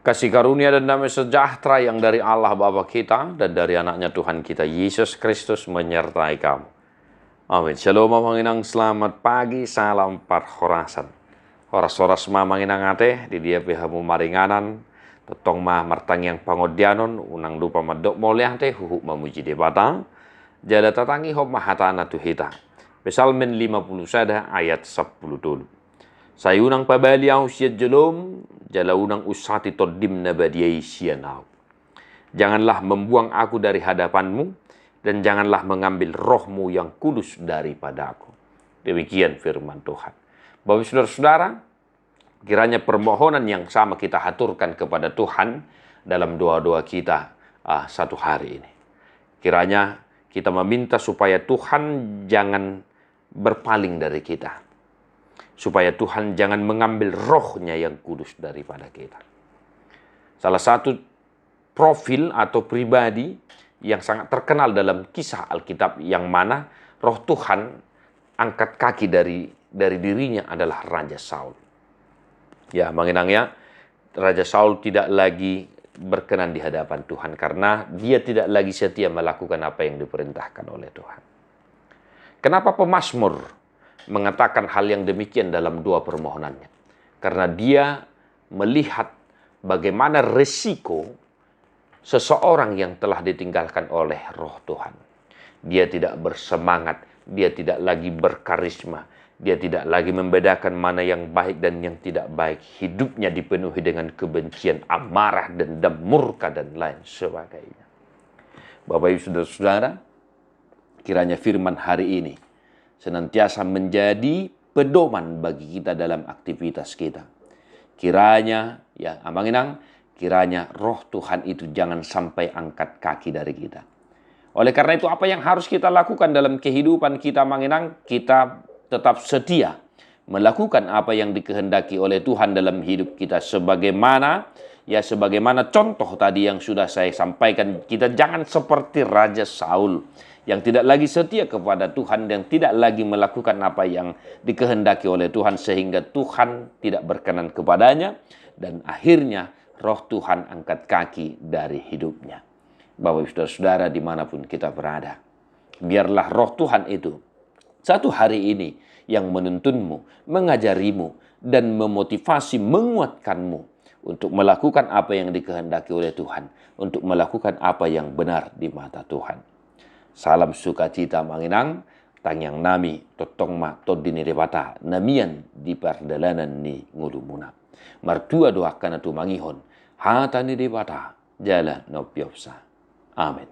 Kasih karunia dan damai sejahtera yang dari Allah Bapa kita dan dari anaknya Tuhan kita Yesus Kristus menyertai kamu. Amin. Shalom mamanginang, selamat pagi, salam parhorasan. Horas-horas mamanginang ate, di dia pihamu maringanan, tetong mah martang yang pangodianon, unang lupa madok moliah te, huhuk mamuji de batang, jada tatangi hop mahatana tuhita. Pesalmen 50 sada ayat 10 dulu. Sayunang pabaliaw siya jelom, jalaunang usati todim na badiyay siya naw. Janganlah membuang aku dari hadapanmu, dan janganlah mengambil rohmu yang kudus daripada aku. Demikian firman Tuhan. Bapak saudara-saudara, kiranya permohonan yang sama kita haturkan kepada Tuhan dalam doa-doa kita satu hari ini. Kiranya kita meminta supaya Tuhan jangan berpaling dari kita. Supaya Tuhan jangan mengambil rohnya yang kudus daripada kita. Salah satu profil atau pribadi yang sangat terkenal dalam kisah Alkitab yang mana roh Tuhan angkat kaki dari dirinya adalah Raja Saul. Ya, mengenangnya Raja Saul tidak lagi berkenan di hadapan Tuhan karena dia tidak lagi setia melakukan apa yang diperintahkan oleh Tuhan. Kenapa pemazmur mengatakan hal yang demikian dalam dua permohonannya? Karena dia melihat bagaimana resiko seseorang yang telah ditinggalkan oleh roh Tuhan. Dia tidak bersemangat, dia tidak lagi berkarisma, dia tidak lagi membedakan mana yang baik dan yang tidak baik. Hidupnya dipenuhi dengan kebencian, amarah, dendam, murka, dan lain sebagainya. Bapak Ibu saudara-saudara, kiranya firman hari ini senantiasa menjadi pedoman bagi kita dalam aktivitas kita. Kiranya, ya amanginang, kiranya roh Tuhan itu jangan sampai angkat kaki dari kita. Oleh karena itu apa yang harus kita lakukan dalam kehidupan kita amanginang? Kita tetap setia melakukan apa yang dikehendaki oleh Tuhan dalam hidup kita. Sebagaimana contoh tadi yang sudah saya sampaikan, kita jangan seperti Raja Saul yang tidak lagi setia kepada Tuhan dan tidak lagi melakukan apa yang dikehendaki oleh Tuhan sehingga Tuhan tidak berkenan kepadanya dan akhirnya roh Tuhan angkat kaki dari hidupnya. Bapak saudara-saudara dimanapun kita berada, biarlah roh Tuhan itu satu hari ini yang menuntunmu, mengajarimu, dan memotivasi, menguatkanmu untuk melakukan apa yang dikehendaki oleh Tuhan, untuk melakukan apa yang benar di mata Tuhan. Salam sukacita manginang, tangyang nami totong ma todini repata, namian di perdalanan ni ngulumuna. Martua doakan atu mangihon, hatani repata, jala nopiopsa. Amin.